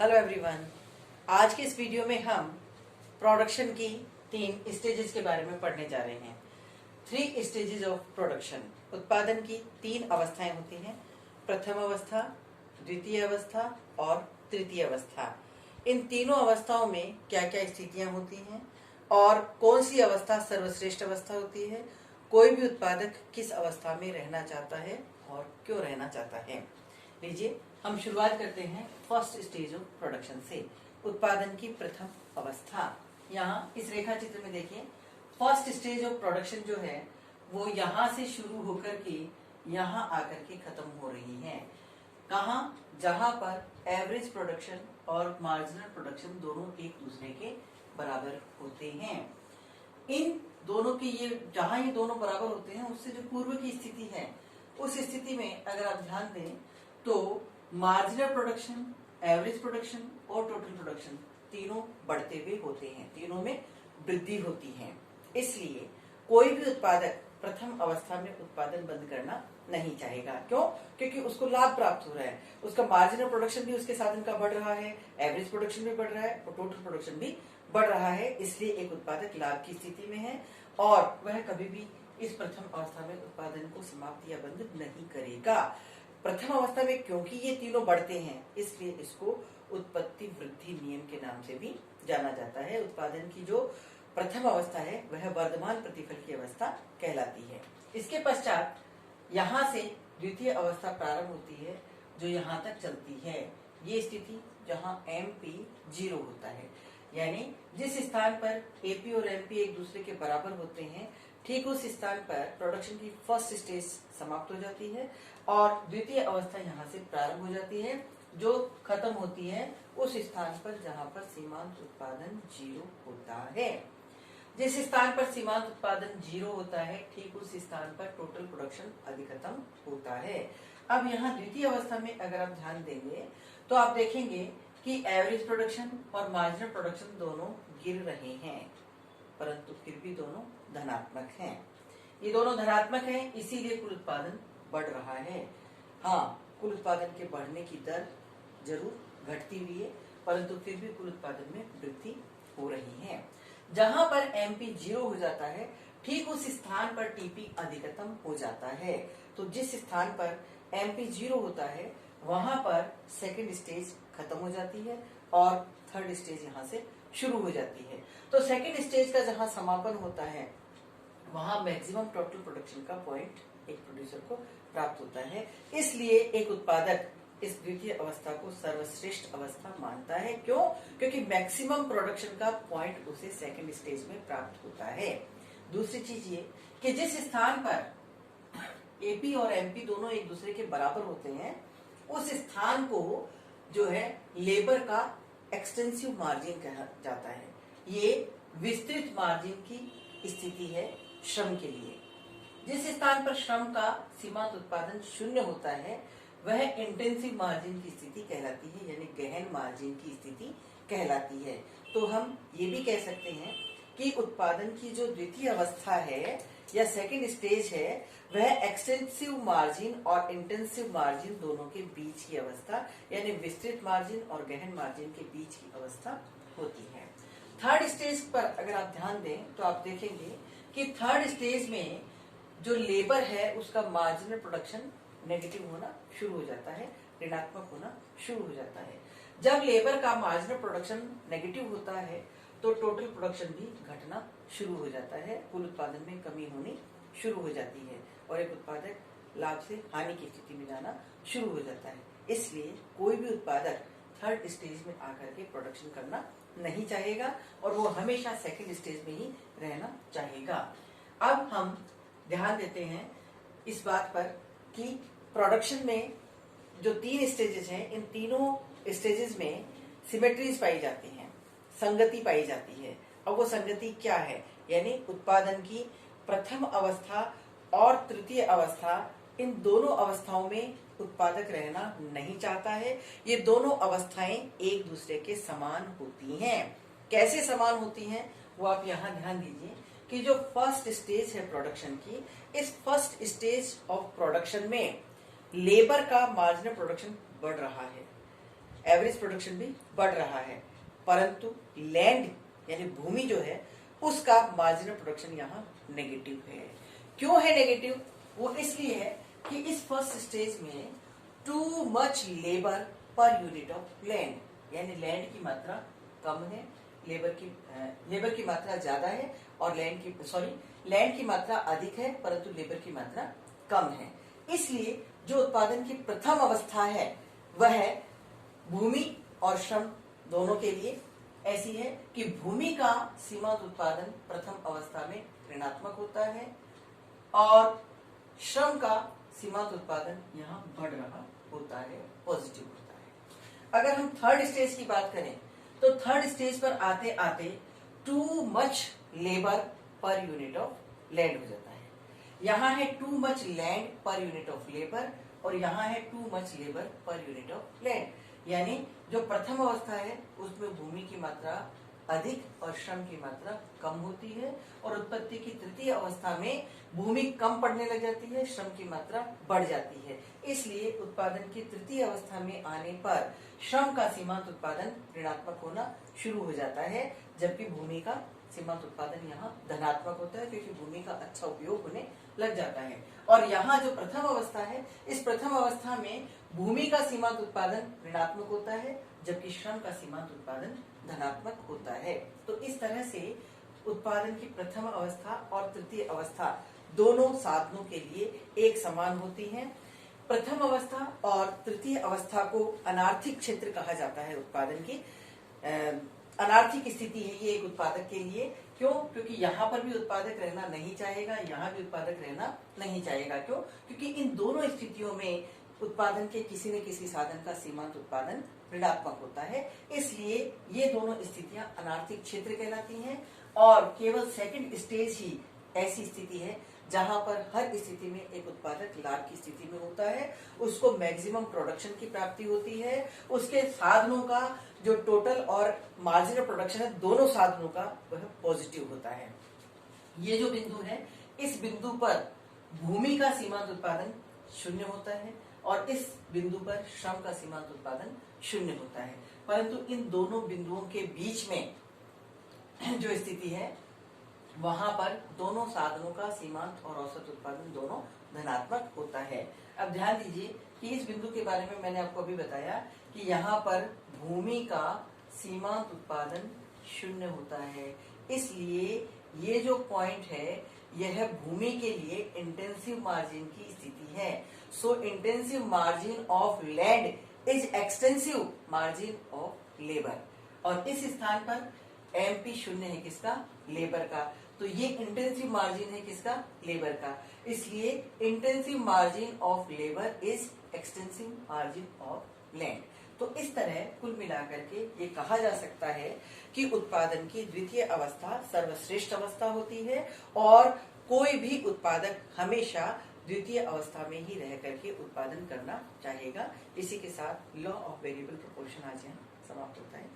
Hello everyone. आज के इस वीडियो में हम प्रोडक्शन की 3 स्टेजेस के बारे में पढ़ने जा रहे हैं। 3 स्टेजेस ऑफ प्रोडक्शन। उत्पादन की 3 अवस्थाएं होती हैं, प्रथम अवस्था, द्वितीय अवस्था और तृतीय अवस्था। इन तीनों अवस्थाओं में क्या क्या स्थितियां होती हैं और कौन सी अवस्था सर्वश्रेष्ठ अवस्था होती है, कोई भी उत्पादक किस अवस्था में रहना चाहता है और क्यों रहना चाहता है। लीजिए हम शुरुआत करते हैं फर्स्ट स्टेज ऑफ प्रोडक्शन से, उत्पादन की प्रथम अवस्था। यहाँ इस रेखा चित्र में देखिए, फर्स्ट स्टेज ऑफ प्रोडक्शन जो है वो यहाँ से शुरू होकर के यहाँ आकर के खत्म हो रही है। कहाँ? जहाँ पर एवरेज प्रोडक्शन और मार्जिनल प्रोडक्शन दोनों एक दूसरे के बराबर होते हैं। इन दोनों की जहाँ ये दोनों बराबर होते हैं उससे जो पूर्व की स्थिति है, उस स्थिति में अगर आप ध्यान दें तो मार्जिनल प्रोडक्शन, एवरेज प्रोडक्शन और टोटल प्रोडक्शन तीनों बढ़ते हुए होते हैं, तीनों में वृद्धि होती है। इसलिए कोई भी उत्पादक प्रथम अवस्था में उत्पादन बंद करना नहीं चाहेगा। क्यों? क्योंकि उसको लाभ प्राप्त हो रहा है, उसका मार्जिनल प्रोडक्शन भी उसके साधन का बढ़ रहा है, एवरेज प्रोडक्शन भी बढ़ रहा है और टोटल प्रोडक्शन भी बढ़ रहा है। इसलिए एक उत्पादक लाभ की स्थिति में है और वह कभी भी इस प्रथम अवस्था में उत्पादन को समाप्त या बंद नहीं करेगा। प्रथम अवस्था में क्योंकि ये तीनों बढ़ते हैं, इसलिए इसको उत्पत्ति वृद्धि नियम के नाम से भी जाना जाता है। उत्पादन की जो प्रथम अवस्था है वह वर्धमान प्रतिफल की अवस्था कहलाती है। इसके पश्चात यहाँ से द्वितीय अवस्था प्रारंभ होती है, जो यहाँ तक चलती है। ये स्थिति जहाँ MP 0 होता है, यानी जिस स्थान पर AP और MP एक दूसरे के बराबर होते हैं, ठीक उस स्थान पर प्रोडक्शन की फर्स्ट स्टेज समाप्त हो जाती है और द्वितीय अवस्था यहाँ से प्रारंभ हो जाती है, जो खत्म होती है उस स्थान पर जहाँ पर सीमांत उत्पादन 0 होता है। जिस स्थान पर सीमांत उत्पादन 0 होता है, ठीक उस स्थान पर टोटल प्रोडक्शन अधिकतम होता है। अब यहाँ द्वितीय अवस्था में अगर आप ध्यान देंगे तो आप देखेंगे कि एवरेज प्रोडक्शन और मार्जिनल प्रोडक्शन दोनों गिर रहे हैं, परंतु फिर भी दोनों धनात्मक हैं। ये दोनों धनात्मक हैं, इसीलिए कुल उत्पादन बढ़ रहा है। हाँ, कुल उत्पादन के बढ़ने की दर जरूर घटती हुई है, परंतु फिर भी कुल उत्पादन में वृद्धि हो रही है। जहां पर MP 0 हो जाता है, ठीक उस स्थान पर TP अधिकतम हो जाता है। तो जिस स्थान पर MP 0 होता है वहां पर सेकेंड स्टेज खत्म हो जाती है और थर्ड स्टेज यहाँ से शुरू हो जाती है। तो सेकेंड स्टेज का जहां समापन होता है वहां मैक्सिमम टोटल प्रोडक्शन का पॉइंट एक प्रोड्यूसर को प्राप्त होता है। इसलिए एक उत्पादक इस द्वितीय अवस्था को सर्वश्रेष्ठ अवस्था मानता है। क्यों? क्योंकि मैक्सिमम प्रोडक्शन का पॉइंट उसे सेकेंड स्टेज में प्राप्त होता है। दूसरी चीज ये कि जिस स्थान पर AP और MP दोनों एक दूसरे के बराबर होते हैं, उस स्थान को जो है लेबर का एक्सटेंसिव मार्जिन कहा जाता है। ये विस्तृत मार्जिन की स्थिति है श्रम के लिए। जिस स्थान पर श्रम का सीमांत उत्पादन 0 होता है वह इंटेंसिव मार्जिन की स्थिति कहलाती है, यानी गहन मार्जिन की स्थिति कहलाती है। तो हम ये भी कह सकते हैं कि उत्पादन की जो द्वितीय अवस्था है या सेकेंड स्टेज है वह एक्सटेंसिव मार्जिन और इंटेंसिव मार्जिन दोनों के बीच की अवस्था, यानी विस्तृत मार्जिन और गहन मार्जिन के बीच की अवस्था होती है। थर्ड स्टेज पर अगर आप ध्यान दें तो आप देखेंगे कि थर्ड स्टेज में जो लेबर है उसका मार्जिनल प्रोडक्शन नेगेटिव होना शुरू हो जाता है, ऋणात्मक होना शुरू हो जाता है। जब लेबर का मार्जिनल प्रोडक्शन नेगेटिव होता है तो टोटल प्रोडक्शन भी घटना शुरू हो जाता है, कुल उत्पादन में कमी होनी शुरू हो जाती है और एक उत्पादक लाभ से हानि की स्थिति में जाना शुरू हो जाता है। इसलिए कोई भी उत्पादक थर्ड स्टेज में आकर के प्रोडक्शन करना नहीं चाहेगा और वो हमेशा सेकेंड स्टेज में ही रहना चाहेगा। अब हम ध्यान देते हैं इस बात पर कि प्रोडक्शन में जो 3 स्टेजेस हैं, इन तीनों स्टेजेस में सिमेट्रीज पाई जाती हैं, संगति पाई जाती है। अब वो संगति क्या है? यानी उत्पादन की प्रथम अवस्था और तृतीय अवस्था, इन दोनों अवस्थाओं में उत्पादक रहना नहीं चाहता है। ये दोनों अवस्थाएं एक दूसरे के समान होती हैं। कैसे समान होती हैं वो आप यहाँ ध्यान दीजिए कि जो फर्स्ट स्टेज है प्रोडक्शन की, इस फर्स्ट स्टेज ऑफ प्रोडक्शन में लेबर का मार्जिनल प्रोडक्शन बढ़ रहा है, एवरेज प्रोडक्शन भी बढ़ रहा है, परंतु लैंड यानी भूमि जो है उसका मार्जिनल प्रोडक्शन यहाँ नेगेटिव है। क्यों है नेगेटिव? वो इसलिए है कि इस फर्स्ट स्टेज में too much labour per unit of land, यानी लैंड की मात्रा कम है, लेबर की मात्रा ज्यादा है, और लैंड की मात्रा अधिक है परंतु लेबर की मात्रा कम है। इसलिए जो उत्पादन की प्रथम अवस्था है वह भूमि और श्रम दोनों के लिए ऐसी है कि भूमि का सीमांत उत्पादन प्रथम अवस्था में ऋणात्मक होता है और श्रम का सीमांत उत्पादन यहाँ बढ़ रहा होता है, पॉजिटिव होता है। अगर हम थर्ड स्टेज की बात करें तो थर्ड स्टेज पर आते आते too much labour per unit of land हो जाता है। यहाँ है too much land per unit of labour और यहाँ है too much labour per unit of land, यानी जो प्रथम अवस्था है उसमें भूमि की मात्रा अधिक और श्रम की मात्रा कम होती है, और उत्पत्ति की तृतीय अवस्था में भूमि कम पड़ने लग जाती है, श्रम की मात्रा बढ़ जाती है। इसलिए उत्पादन की तृतीय अवस्था में आने पर श्रम का सीमांत उत्पादन ऋणात्मक होना शुरू हो जाता है, जबकि भूमि का सीमांत उत्पादन यहाँ धनात्मक होता है, क्योंकि भूमि का अच्छा उपयोग होने लग जाता है। और यहाँ जो प्रथम अवस्था है, इस प्रथम अवस्था में भूमि का सीमांत उत्पादन ऋणात्मक होता है, जबकि श्रम का सीमांत उत्पादन धनात्मक होता है। तो इस तरह से उत्पादन की प्रथम अवस्था और तृतीय अवस्था दोनों साधनों के लिए एक समान होती हैं। प्रथम अवस्था और तृतीय अवस्था को अनार्थिक क्षेत्र कहा जाता है उत्पादन की। अनार्थिक स्थिति है ये एक उत्पादक के लिए। क्यों? क्योंकि यहाँ पर भी उत्पादक रहना नहीं चाहेगा, यहाँ भी उत्पादक रहना नहीं चाहेगा। क्यों? क्योंकि इन दोनों स्थितियों में उत्पादन के किसी न किसी साधन का सीमांत उत्पादन ऋणात्मक होता है। इसलिए ये दोनों स्थितियां अनार्थिक क्षेत्र कहलाती हैं, और केवल सेकंड स्टेज ही ऐसी स्थिति है जहां पर हर स्थिति में एक उत्पादक लाभ की स्थिति में होता है, उसको मैक्सिमम प्रोडक्शन की प्राप्ति होती है, उसके साधनों का जो टोटल और मार्जिनल प्रोडक्शन है दोनों साधनों का वह पॉजिटिव होता है। ये जो बिंदु है, इस बिंदु पर भूमि का सीमांत उत्पादन शून्य होता है और इस बिंदु पर श्रम का सीमांत उत्पादन शून्य होता है, परंतु इन दोनों बिंदुओं के बीच में जो स्थिति है वहां पर दोनों साधनों का सीमांत और औसत उत्पादन दोनों धनात्मक होता है। अब ध्यान दीजिए कि इस बिंदु के बारे में मैंने आपको अभी बताया कि यहाँ पर भूमि का सीमांत उत्पादन शून्य होता है, इसलिए ये जो पॉइंट है यह भूमि के लिए इंटेंसिव मार्जिन की स्थिति है। So intensive margin of land is extensive margin of labour, और इस स्थान पर एमपी शून्य है किसका? लेबर का। तो ये इंटेंसिव मार्जिन है किसका? लेबर का। इसलिए intensive margin of labour is extensive margin of land. तो इस तरह कुल मिलाकर के ये कहा जा सकता है कि उत्पादन की द्वितीय अवस्था सर्वश्रेष्ठ अवस्था होती है और कोई भी उत्पादक हमेशा द्वितीय अवस्था में ही रह करके उत्पादन करना चाहेगा। इसी के साथ लॉ ऑफ वेरिएबल प्रोपोर्शन आज यहाँ समाप्त होता है।